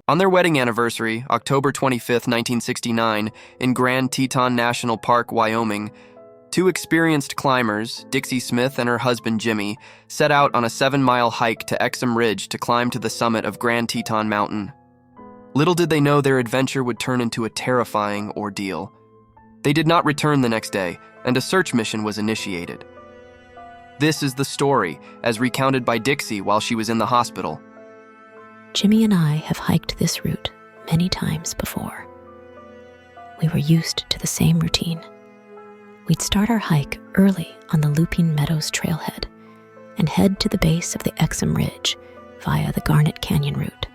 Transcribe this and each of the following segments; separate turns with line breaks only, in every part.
On their wedding anniversary, October 25, 1969, in Grand Teton National Park, Wyoming, two experienced climbers, Dixie Smith and her husband Jimmy, set out on a 7-mile hike to Exum Ridge to climb to the summit of Grand Teton Mountain. Little did they know their adventure would turn into a terrifying ordeal. They did not return the next day, and a search mission was initiated. This is the story, as recounted by Dixie while she was in the hospital.
Jimmy and I have hiked this route many times before. We were used to the same routine. We'd start our hike early on the Looping Meadows trailhead and head to the base of the Exum Ridge via the Garnet Canyon route.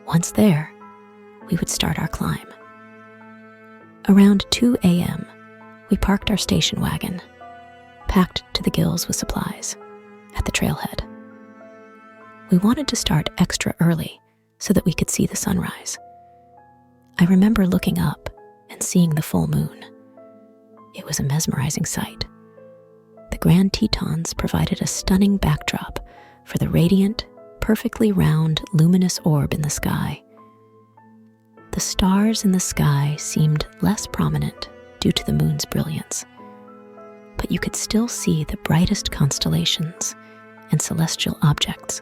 Once there, we would start our climb. Around 2 a.m., we parked our station wagon, packed to the gills with supplies, at the trailhead. We wanted to start extra early so that we could see the sunrise. I remember looking up and seeing the full moon. It was a mesmerizing sight. The Grand Tetons provided a stunning backdrop for the radiant, perfectly round, luminous orb in the sky. The stars in the sky seemed less prominent due to the moon's brilliance, but you could still see the brightest constellations and celestial objects.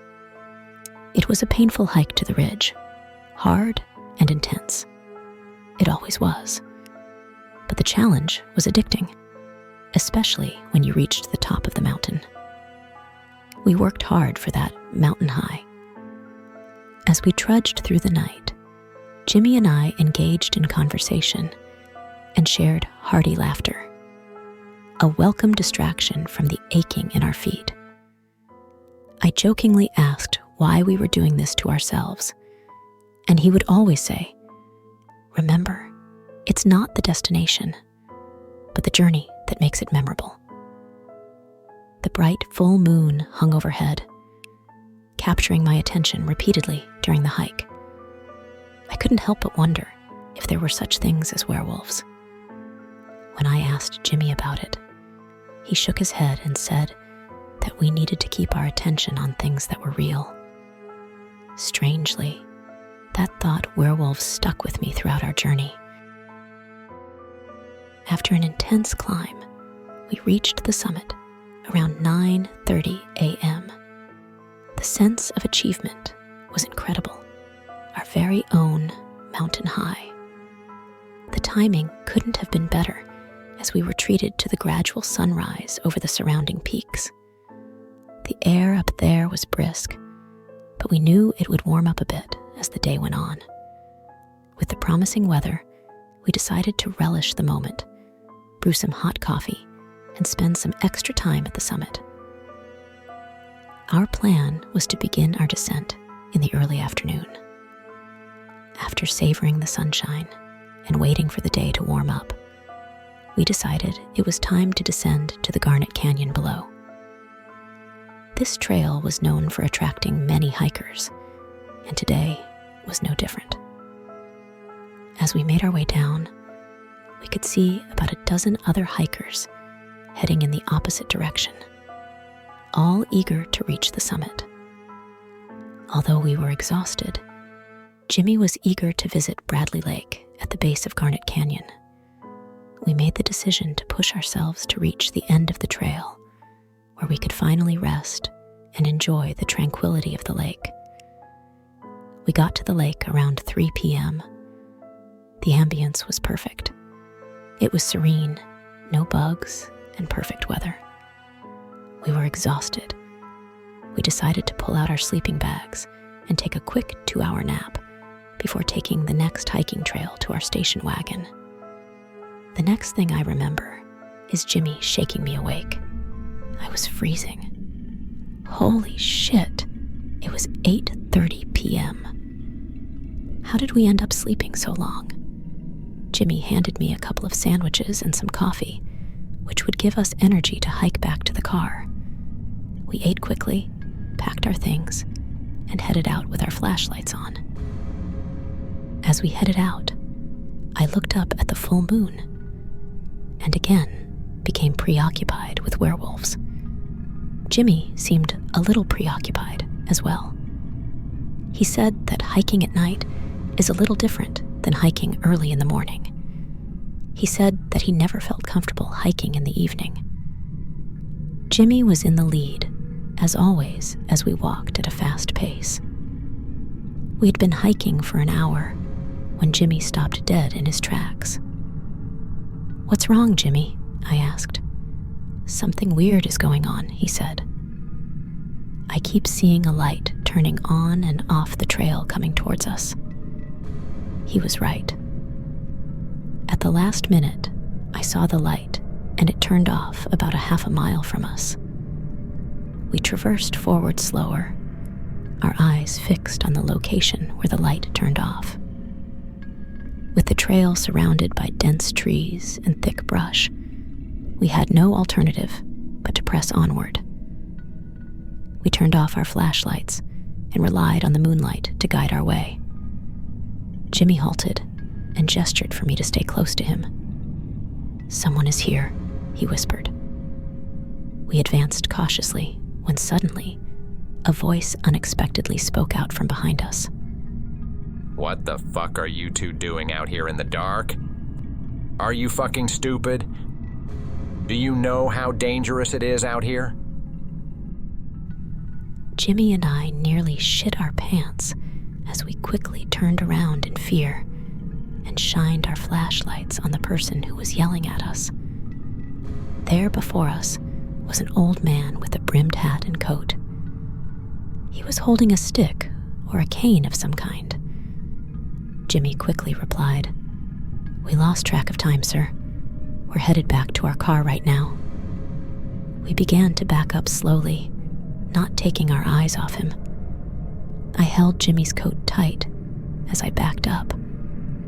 It was a painful hike to the ridge, hard and intense. It always was. But the challenge was addicting, especially when you reached the top of the mountain. We worked hard for that mountain high. As we trudged through the night, Jimmy and I engaged in conversation and shared hearty laughter, a welcome distraction from the aching in our feet. I jokingly asked why we were doing this to ourselves, and he would always say, "Remember, it's not the destination, but the journey that makes it memorable." The bright full moon hung overhead, capturing my attention repeatedly during the hike. I couldn't help but wonder if there were such things as werewolves. When I asked Jimmy about it, he shook his head and said that we needed to keep our attention on things that were real. Strangely, that thought werewolves stuck with me throughout our journey. After an intense climb, we reached the summit around 9:30 a.m. The sense of achievement was incredible. Our very own mountain high. The timing couldn't have been better as we were treated to the gradual sunrise over the surrounding peaks. The air up there was brisk, but we knew it would warm up a bit as the day went on. With the promising weather, we decided to relish the moment, brew some hot coffee, and spend some extra time at the summit. Our plan was to begin our descent in the early afternoon. After savoring the sunshine and waiting for the day to warm up, we decided it was time to descend to the Garnet Canyon below. This trail was known for attracting many hikers, and today was no different. As we made our way down, we could see about a dozen other hikers heading in the opposite direction, all eager to reach the summit. Although we were exhausted, Jimmy was eager to visit Bradley Lake at the base of Garnet Canyon. We made the decision to push ourselves to reach the end of the trail, where we could finally rest and enjoy the tranquility of the lake. We got to the lake around 3 p.m. The ambience was perfect. It was serene, no bugs, and perfect weather. We were exhausted. We decided to pull out our sleeping bags and take a quick 2-hour nap before taking the next hiking trail to our station wagon. The next thing I remember is Jimmy shaking me awake. I was freezing. Holy shit, it was 8:30 p.m. How did we end up sleeping so long? Jimmy handed me a couple of sandwiches and some coffee, which would give us energy to hike back to the car. We ate quickly, packed our things, and headed out with our flashlights on. As we headed out, I looked up at the full moon and again became preoccupied with werewolves. Jimmy seemed a little preoccupied as well. He said that hiking at night is a little different than hiking early in the morning. He said that he never felt comfortable hiking in the evening. Jimmy was in the lead, as always, as we walked at a fast pace. We'd been hiking for an hour when Jimmy stopped dead in his tracks. "What's wrong, Jimmy?" I asked. "Something weird is going on," he said. "I keep seeing a light turning on and off the trail coming towards us." He was right. At the last minute, I saw the light, and it turned off about a half a mile from us. We traversed forward slower, our eyes fixed on the location where the light turned off. With the trail surrounded by dense trees and thick brush, we had no alternative but to press onward. We turned off our flashlights and relied on the moonlight to guide our way. Jimmy halted and gestured for me to stay close to him. "Someone is here," he whispered. We advanced cautiously when suddenly a voice unexpectedly spoke out from behind us.
"What the fuck are you two doing out here in the dark? Are you fucking stupid? Do you know how dangerous it is out here?"
Jimmy and I nearly shit our pants as we quickly turned around in fear and shined our flashlights on the person who was yelling at us. There before us was an old man with a brimmed hat and coat. He was holding a stick or a cane of some kind. Jimmy quickly replied, "We lost track of time, sir. We're headed back to our car right now." We began to back up slowly, not taking our eyes off him. I held Jimmy's coat tight as I backed up,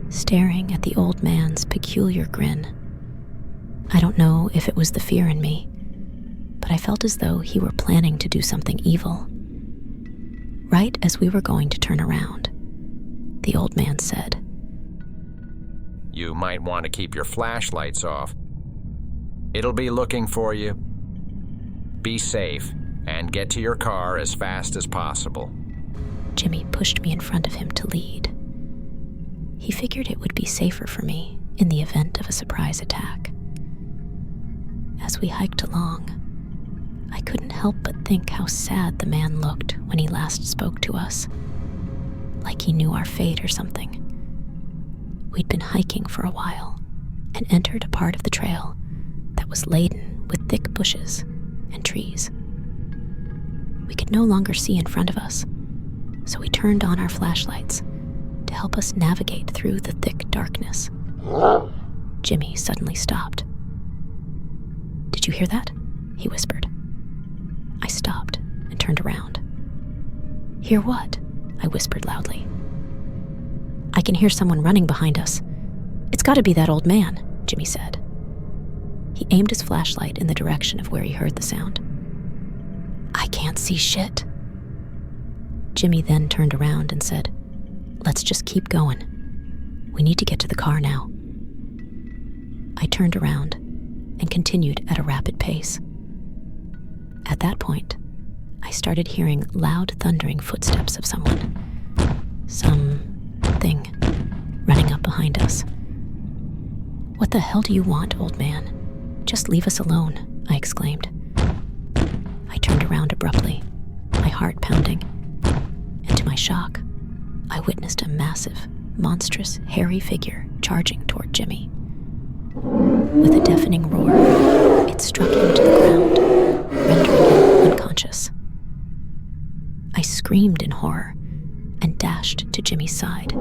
staring at the old man's peculiar grin. I don't know if it was the fear in me, but I felt as though he were planning to do something evil. Right as we were going to turn around, the old man said,
"You might want to keep your flashlights off. It'll be looking for you. Be safe and get to your car as fast as possible."
Jimmy pushed me in front of him to lead. He figured it would be safer for me in the event of a surprise attack. As we hiked along, I couldn't help but think how sad the man looked when he last spoke to us, like he knew our fate or something. We'd been hiking for a while and entered a part of the trail that was laden with thick bushes and trees. We could no longer see in front of us, so we turned on our flashlights to help us navigate through the thick darkness. Jimmy suddenly stopped. "Did you hear that?" he whispered. I stopped and turned around. "Hear what?" I whispered loudly. "I can hear someone running behind us. It's got to be that old man," Jimmy said. He aimed his flashlight in the direction of where he heard the sound. "I can't see shit." Jimmy then turned around and said, "Let's just keep going. We need to get to the car now." I turned around and continued at a rapid pace. At that point, I started hearing loud thundering footsteps of something running up behind us. "What the hell do you want, old man? Just leave us alone," I exclaimed. I turned around abruptly, my heart pounding, and to my shock, I witnessed a massive, monstrous, hairy figure charging toward Jimmy. With a deafening roar, it struck him to the ground, rendering him unconscious. I screamed in horror and dashed to Jimmy's side,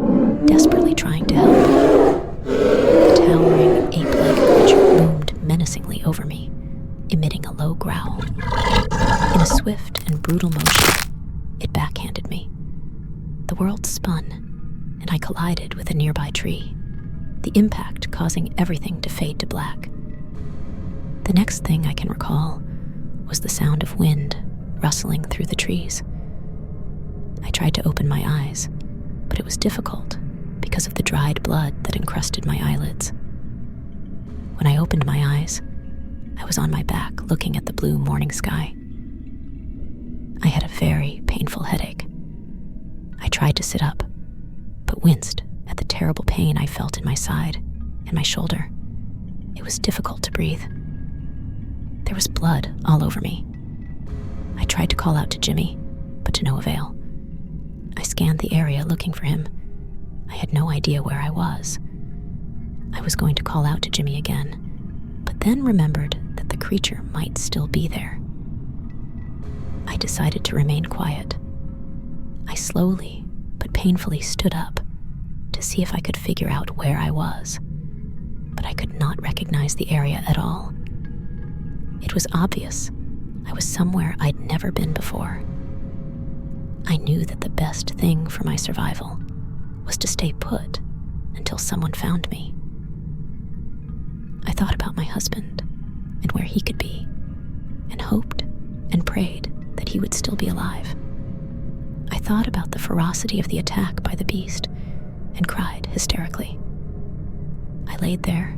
desperately trying to help. The towering, ape-like creature loomed menacingly over me, emitting a low growl. In a swift and brutal motion, it backhanded me. The world spun, and I collided with a nearby tree, the impact causing everything to fade to black. The next thing I can recall was the sound of wind rustling through the trees. I tried to open my eyes, but it was difficult because of the dried blood that encrusted my eyelids. When I opened my eyes, I was on my back looking at the blue morning sky. I had a very painful headache. I tried to sit up, but winced at the terrible pain I felt in my side and my shoulder. It was difficult to breathe. There was blood all over me. I tried to call out to Jimmy, but to no avail. I scanned the area looking for him. I had no idea where I was. I was going to call out to Jimmy again, but then remembered that the creature might still be there. I decided to remain quiet. I slowly but painfully stood up to see if I could figure out where I was, but I could not recognize the area at all. It was obvious I was somewhere I'd never been before. I knew that the best thing for my survival was to stay put until someone found me. I thought about my husband and where he could be, and hoped and prayed that he would still be alive. I thought about the ferocity of the attack by the beast and cried hysterically. I laid there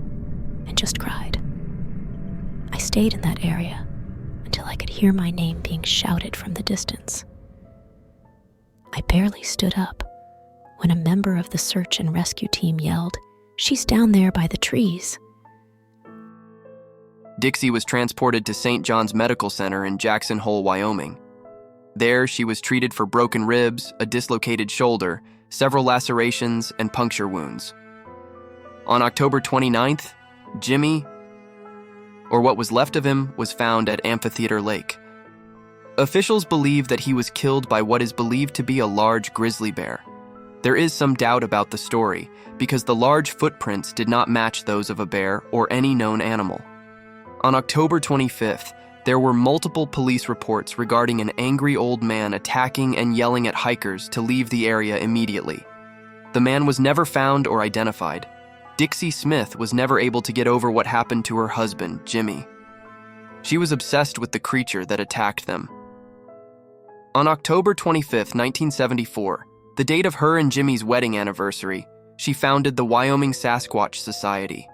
and just cried. I stayed in that area until I could hear my name being shouted from the distance. I barely stood up when a member of the search and rescue team yelled, "She's down there by the trees."
Dixie was transported to St. John's Medical Center in Jackson Hole, Wyoming. There, she was treated for broken ribs, a dislocated shoulder, several lacerations, and puncture wounds. On October 29th, Jimmy, or what was left of him, was found at Amphitheater Lake. Officials believe that he was killed by what is believed to be a large grizzly bear. There is some doubt about the story, because the large footprints did not match those of a bear or any known animal. On October 25th, there were multiple police reports regarding an angry old man attacking and yelling at hikers to leave the area immediately. The man was never found or identified. Dixie Smith was never able to get over what happened to her husband, Jimmy. She was obsessed with the creature that attacked them. On October 25th, 1974, the date of her and Jimmy's wedding anniversary, she founded the Wyoming Sasquatch Society.